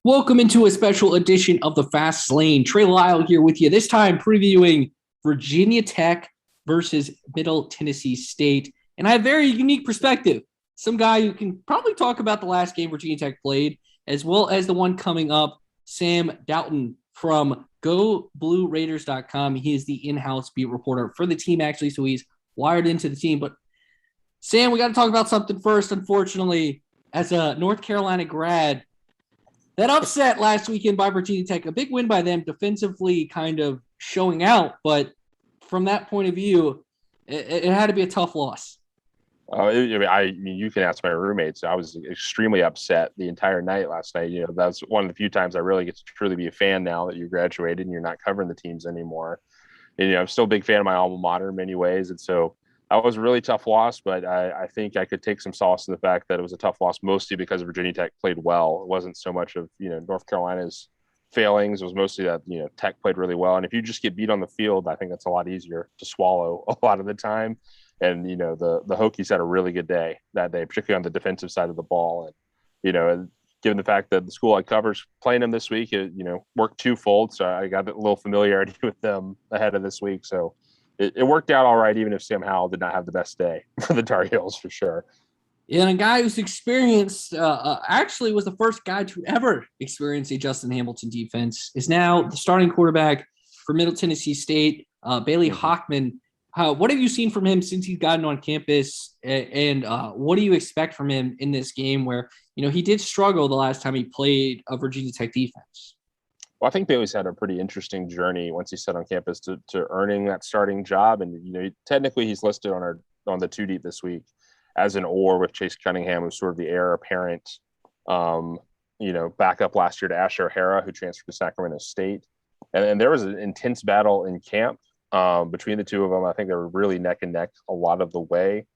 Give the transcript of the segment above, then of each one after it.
Welcome into a special edition of the Fast Lane. Trey Lyle here with you, this time previewing Virginia Tech versus Middle Tennessee State. And I have a very unique perspective. Some guy who can probably talk about the last game Virginia Tech played, as well as the one coming up, Sam Doughton from GoBlueRadiers.com. He is the in-house beat reporter for the team, actually, so he's wired into the team. But Sam, we got to talk about something first, unfortunately. As a North Carolina grad, that upset last weekend by Virginia Tech, a big win by them, defensively kind of showing out. But from that point of view, it had to be a tough loss. I mean, you can ask my roommates. I was extremely upset the entire night last night. That's one of the few times I really get to truly be a fan now that you graduated and you're not covering the teams anymore. And, I'm still a big fan of my alma mater in many ways. And so that was a really tough loss, but I think I could take some solace in the fact that it was a tough loss, mostly because Virginia Tech played well. It wasn't so much of, North Carolina's failings. It was mostly that, Tech played really well. And if you just get beat on the field, I think that's a lot easier to swallow a lot of the time. And, the Hokies had a really good day that day, particularly on the defensive side of the ball. And, given the fact that the school I cover is playing them this week, it, worked twofold. So I got a little familiarity with them ahead of this week. So it worked out all right, even if Sam Howell did not have the best day for the Tar Heels, for sure. And a guy who's experienced, actually was the first guy to ever experience a Justin Hamilton defense, is now the starting quarterback for Middle Tennessee State, Bailey Hockman. What have you seen from him since he's gotten on campus, and what do you expect from him in this game where, he did struggle the last time he played a Virginia Tech defense? Well, I think Bailey's had a pretty interesting journey once he set on campus to earning that starting job. And, technically he's listed on the two deep this week as an or with Chase Cunningham, who's sort of the heir apparent, backup last year to Asher O'Hara, who transferred to Sacramento State. And there was an intense battle in camp between the two of them. I think they were really neck and neck a lot of the way.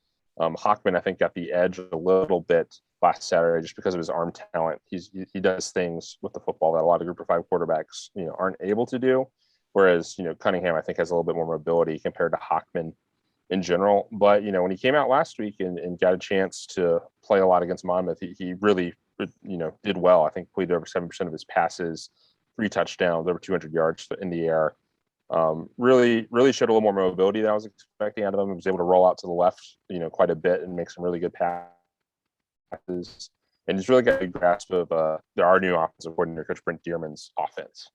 Hockman, I think, got the edge a little bit last Saturday just because of his arm talent. He does things with the football that a lot of Group of Five quarterbacks, aren't able to do. Whereas, Cunningham, I think, has a little bit more mobility compared to Hockman in general. But, when he came out last week and got a chance to play a lot against Monmouth, he really, did well. I think completed over 7% of his passes, 3 touchdowns, over 200 yards in the air. Really showed a little more mobility than I was expecting out of him. He was able to roll out to the left, quite a bit and make some really good passes. And he's really got a grasp of our new offensive coordinator, Coach Brent Dearman's offense.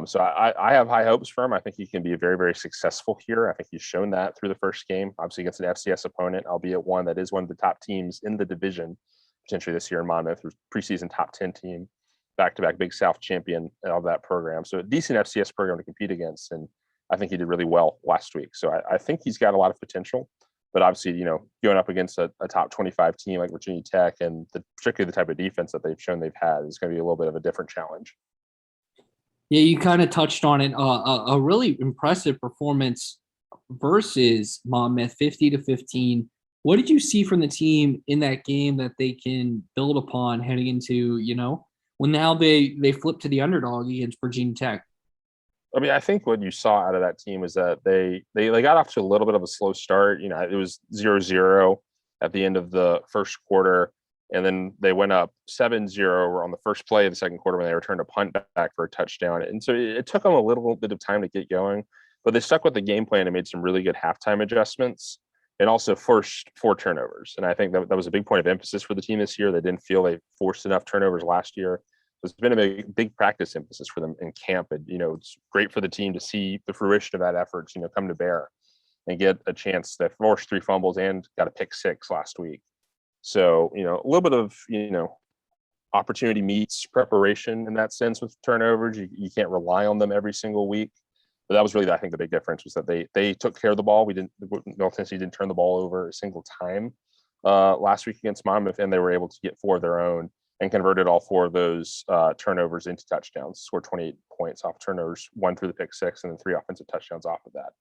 So I have high hopes for him. I think he can be very, very successful here. I think he's shown that through the first game, obviously against an FCS opponent, albeit one that is one of the top teams in the division, potentially this year in Monmouth, preseason top 10 team, back-to-back Big South champion of that program. So a decent FCS program to compete against. And I think he did really well last week. So I think he's got a lot of potential. But obviously, going up against a top 25 team like Virginia Tech and particularly the type of defense that they've shown they've had is going to be a little bit of a different challenge. Yeah, you kind of touched on it. A really impressive performance versus Monmouth, 50-15. What did you see from the team in that game that they can build upon heading into, when now they flip to the underdog against Virginia Tech? I mean, I think what you saw out of that team was that they got off to a little bit of a slow start. It was 0-0 at the end of the first quarter, and then they went up 7-0 on the first play of the second quarter when they returned a punt back for a touchdown. And so it took them a little bit of time to get going, but they stuck with the game plan and made some really good halftime adjustments and also forced 4 turnovers. And I think that was a big point of emphasis for the team this year. They didn't feel they forced enough turnovers last year. It's been a big practice emphasis for them in camp. And, it's great for the team to see the fruition of that effort, come to bear and get a chance to force 3 fumbles and got a pick 6 last week. So, a little bit of, opportunity meets preparation in that sense with turnovers. You can't rely on them every single week. But that was really, I think, the big difference was that they took care of the ball. Middle Tennessee didn't turn the ball over a single time last week against Monmouth, and they were able to get 4 of their own and converted all 4 of those turnovers into touchdowns, scored 28 points off turnovers, 1 through the pick 6, and then 3 offensive touchdowns off of that.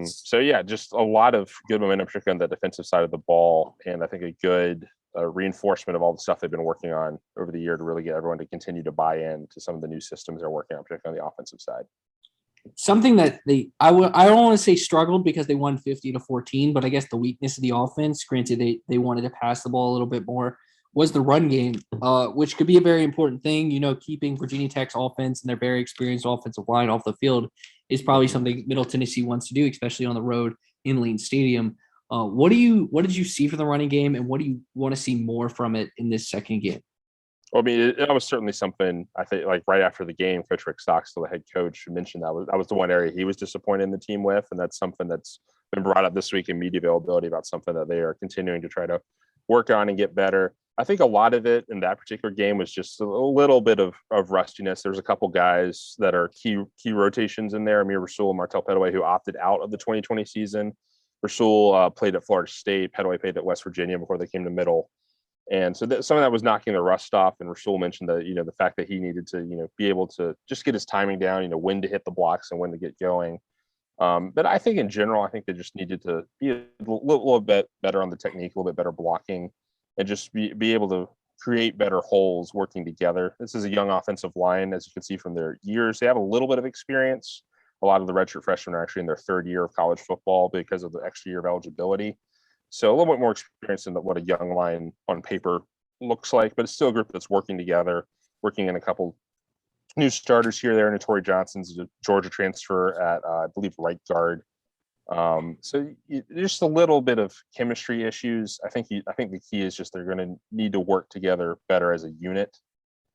So, yeah, just a lot of good momentum, particularly on the defensive side of the ball, and I think a good reinforcement of all the stuff they've been working on over the year to really get everyone to continue to buy in to some of the new systems they're working on, particularly on the offensive side. Something that I don't want to say struggled because they won 50-14, but I guess the weakness of the offense, granted they wanted to pass the ball a little bit more, was the run game, which could be a very important thing. Keeping Virginia Tech's offense and their very experienced offensive line off the field is probably something Middle Tennessee wants to do, especially on the road in Lane Stadium. What did you see from the running game, and what do you want to see more from it in this second game? Well, I mean, it was certainly something. I think, like right after the game, Coach Rick Stockstill, the head coach, mentioned that was the one area he was disappointed in the team with, and that's something that's been brought up this week in media availability about something that they are continuing to try to work on and get better. I think a lot of it in that particular game was just a little bit of rustiness. There's a couple guys that are key rotations in there. Amir Rasul and Martel Pettaway, who opted out of the 2020 season. Rasul played at Florida State. Pettaway played at West Virginia before they came to Middle. And so some of that was knocking the rust off. And Rasul mentioned that, the fact that he needed to, be able to just get his timing down, when to hit the blocks and when to get going. But I think in general, I think they just needed to be a little bit better on the technique, a little bit better blocking, and just be able to create better holes working together. This is a young offensive line, as you can see from their years. They have a little bit of experience. A lot of the redshirt freshmen are actually in their third year of college football because of the extra year of eligibility. So a little bit more experience than what a young line on paper looks like, but it's still a group that's working together, working in a couple new starters here, there. Notori Johnson's a Georgia transfer at, I believe, right guard. So just a little bit of chemistry issues. I think the key is just they're going to need to work together better as a unit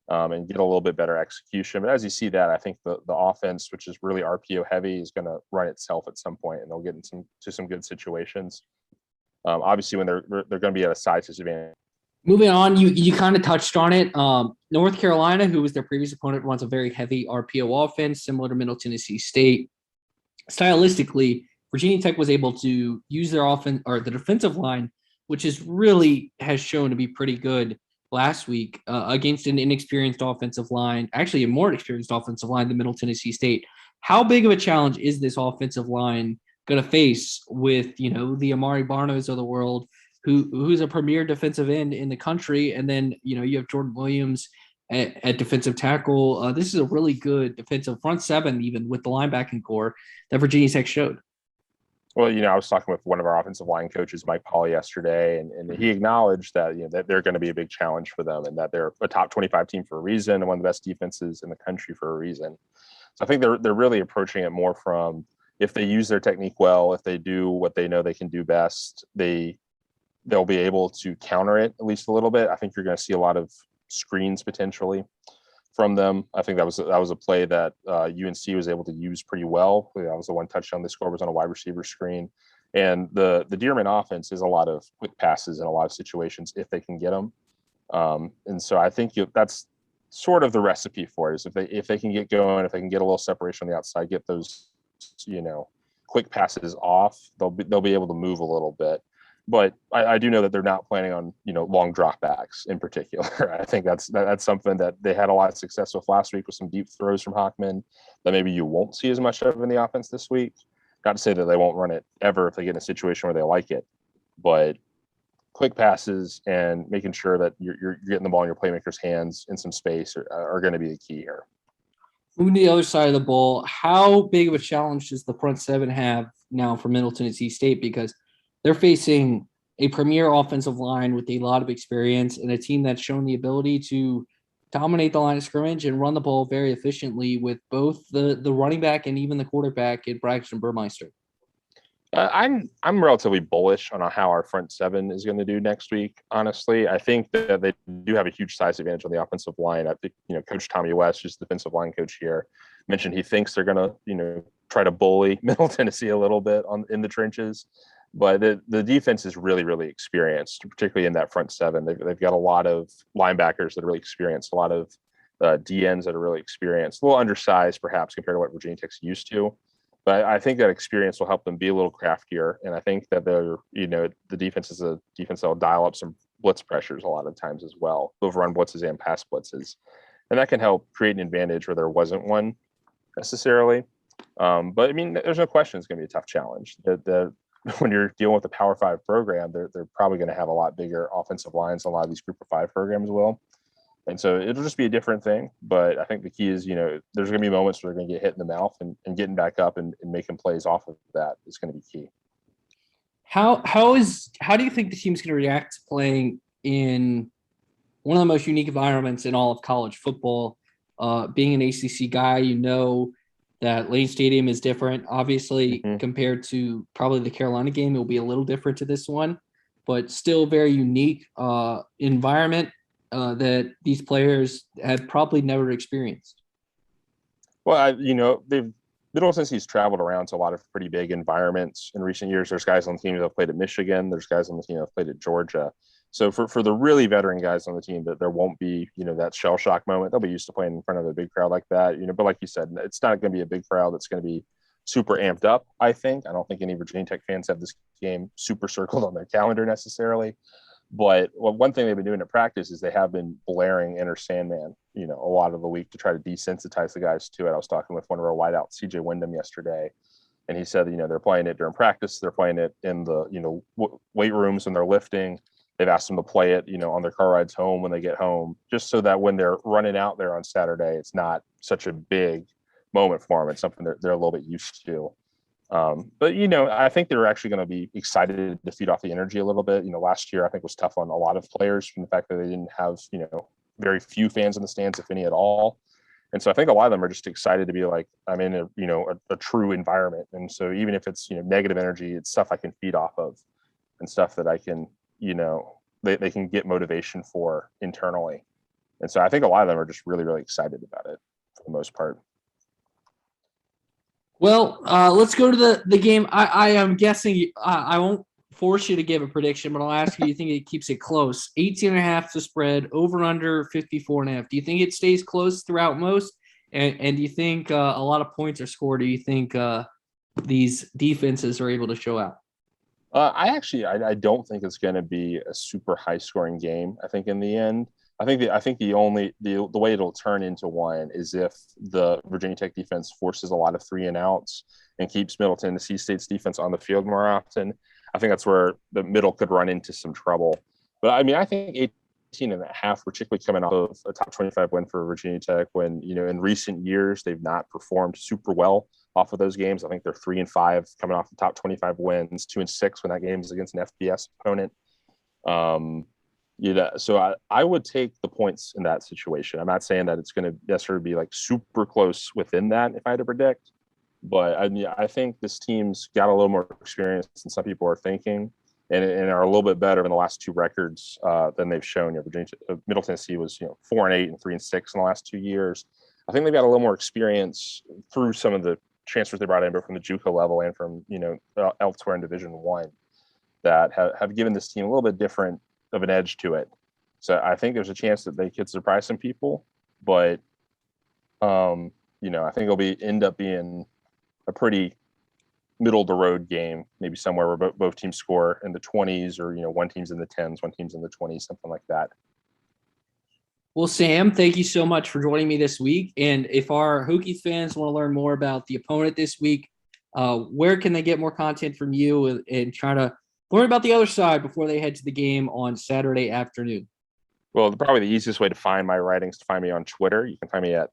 and get a little bit better execution. But as you see that, I think the offense, which is really RPO heavy, is going to run itself at some point, and they'll get into some good situations. Obviously, when they're going to be at a size disadvantage. Moving on, you kind of touched on it. North Carolina, who was their previous opponent, runs a very heavy RPO offense, similar to Middle Tennessee State. Stylistically, Virginia Tech was able to use their offense or the defensive line, which has shown to be pretty good last week against an inexperienced offensive line, actually a more experienced offensive line than Middle Tennessee State. How big of a challenge is this offensive line going to face with, the Amari Barnos of the world, who's a premier defensive end in the country, and then, you have Jordan Williams at defensive tackle. This is a really good defensive front seven, even with the linebacking core that Virginia Tech showed. Well, I was talking with one of our offensive line coaches, Mike Paul, yesterday, and he acknowledged that, that they're going to be a big challenge for them and that they're a top 25 team for a reason and one of the best defenses in the country for a reason. So I think they're really approaching it more from, if they use their technique well, if they do what they know they can do best, they'll be able to counter it at least a little bit. I think you're going to see a lot of screens potentially from them. I think that was a play that UNC was able to use pretty well. That was the one touchdown they scored, was on a wide receiver screen. And the Dearman offense is a lot of quick passes in a lot of situations if they can get them. And so I think that's sort of the recipe for it, is if they can get going, if they can get a little separation on the outside, get those quick passes off, they'll be able to move a little bit. But I do know that they're not planning on, long dropbacks in particular. I think that's something that they had a lot of success with last week, with some deep throws from Hockman that maybe you won't see as much of in the offense this week. Not to say that they won't run it ever if they get in a situation where they like it, but quick passes and making sure that you're getting the ball in your playmakers' hands in some space are going to be the key here. Moving to the other side of the ball, how big of a challenge does the front seven have now for Middle Tennessee State? Because they're facing a premier offensive line with a lot of experience and a team that's shown the ability to dominate the line of scrimmage and run the ball very efficiently with both the running back and even the quarterback in Braxton Burmeister. I'm relatively bullish on how our front seven is going to do next week. Honestly, I think that they do have a huge size advantage on the offensive line. I think, Coach Tommy West, just the defensive line coach here, mentioned he thinks they're going to, try to bully Middle Tennessee a little bit in the trenches. But the defense is really, really experienced, particularly in that front seven. They've got a lot of linebackers that are really experienced, a lot of DNs that are really experienced, a little undersized perhaps compared to what Virginia Tech's used to. But I think that experience will help them be a little craftier. And I think that the defense is a defense that will dial up some blitz pressures a lot of times as well, both run blitzes and pass blitzes. And that can help create an advantage where there wasn't one necessarily. But I mean, there's no question it's going to be a tough challenge. When you're dealing with a Power 5 program, they're probably going to have a lot bigger offensive lines than a lot of these Group of 5 programs will. And so it'll just be a different thing. But I think the key is, there's going to be moments where they're going to get hit in the mouth, and getting back up and making plays off of that is going to be key. How do you think the team's going to react to playing in one of the most unique environments in all of college football. Being an ACC guy, you know that Lane Stadium is different, obviously, compared to probably the Carolina game. It will be a little different to this one, but still very unique environment that these players have probably never experienced. Well, Middle Tennessee's traveled around to a lot of pretty big environments in recent years. There's guys on the team that have played at Michigan. There's guys on the team that have played at Georgia. So for the really veteran guys on the team, that there won't be, that shell shock moment. They'll be used to playing in front of a big crowd like that, but like you said, it's not going to be a big crowd that's going to be super amped up, I think. I don't think any Virginia Tech fans have this game super circled on their calendar necessarily. But one thing they've been doing at practice is they have been blaring Enter Sandman, a lot of the week to try to desensitize the guys to it. I was talking with one of our wideouts, CJ Wyndham, yesterday, and he said, they're playing it during practice. They're playing it in the, weight rooms when they're lifting. They've asked them to play it, on their car rides home when they get home, just so that when they're running out there on Saturday, it's not such a big moment for them. It's something they're a little bit used to. But, I think they're actually going to be excited to feed off the energy a little bit. Last year, I think was tough on a lot of players from the fact that they didn't have, very few fans in the stands, if any at all. And so I think a lot of them are just excited to be like, I'm in a true environment. And so even if it's, negative energy, it's stuff I can feed off of and stuff that I can, they can get motivation for internally. And so I think a lot of them are just really, really excited about it for the most part. Well, let's go to the game. I am guessing I won't force you to give a prediction, but I'll ask you, do you think it keeps it close? 18.5 to spread, over under 54.5. Do you think it stays close throughout most? And do you think a lot of points are scored? Do you think these defenses are able to show out? I don't think it's going to be a super high scoring game. I think in the end, I think the way it'll turn into one is if the Virginia Tech defense forces a lot of 3-and-outs and keeps Middle Tennessee State's defense on the field more often. I think that's where the middle could run into some trouble. But I think 18.5, particularly coming off of a top 25 win for Virginia Tech, when in recent years they've not performed super well off of those games. I think they're 3-5 coming off the top 25 wins, 2-6 when that game is against an FBS opponent. So I would take the points in that situation. I'm not saying that it's going to necessarily be like super close within that if I had to predict, but I think this team's got a little more experience than some people are thinking, and are a little bit better in the last two records than they've shown. Middle Tennessee was 4-8 and 3-6 in the last 2 years. I think they've got a little more experience through some of the transfers they brought in, both from the JUCO level and from elsewhere in Division I, that have given this team a little bit different of an edge to it. So I think there's a chance that they could surprise some people, but I think it'll end up being a pretty middle of the road game, maybe somewhere where both teams score in the 20s, or one team's in the 10s, one team's in the 20s, something like that. Well, Sam, thank you so much for joining me this week. And if our Hokies fans want to learn more about the opponent this week, where can they get more content from you and try to learn about the other side before they head to the game on Saturday afternoon? Well, probably the easiest way to find my writings to find me on Twitter. You can find me at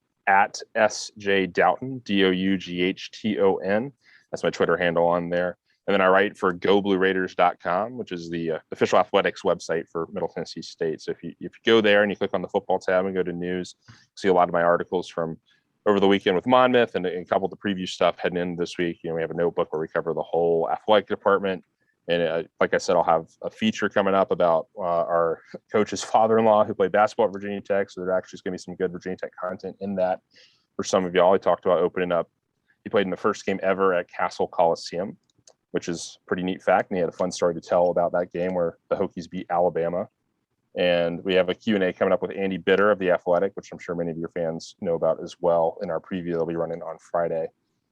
SJ Doughton, DOUGHTON. That's my Twitter handle on there. And then I write for GoBlueRadiers.com, which is the official athletics website for Middle Tennessee State. So if you go there and you click on the football tab and go to news, you'll see a lot of my articles from over the weekend with Monmouth and a couple of the preview stuff heading in this week. We have a notebook where we cover the whole athletic department. And like I said, I'll have a feature coming up about our coach's father-in-law who played basketball at Virginia Tech. So there actually is going to be some good Virginia Tech content in that for some of y'all. I talked about opening up. He played in the first game ever at Castle Coliseum, which is a pretty neat fact. And he had a fun story to tell about that game where the Hokies beat Alabama. And we have a Q&A coming up with Andy Bitter of The Athletic, which I'm sure many of your fans know about as well in our preview that'll be running on Friday.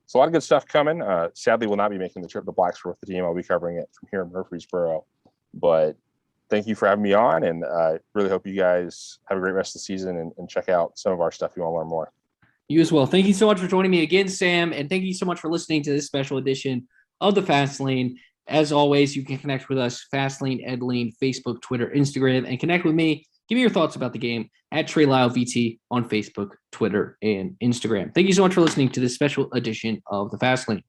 So a lot of good stuff coming. Sadly, we'll not be making the trip to Blacksburg with the team. I'll be covering it from here in Murfreesboro. But thank you for having me on, and I really hope you guys have a great rest of the season and check out some of our stuff if you want to learn more. You as well. Thank you so much for joining me again, Sam, and thank you so much for listening to this special edition of the Fast Lane. As always, you can connect with us, Fast Lane, Ed Lane, Facebook, Twitter, Instagram, and connect with me. Give me your thoughts about the game at Trey Lyle VT on Facebook, Twitter, and Instagram. Thank you so much for listening to this special edition of the Fast Lane.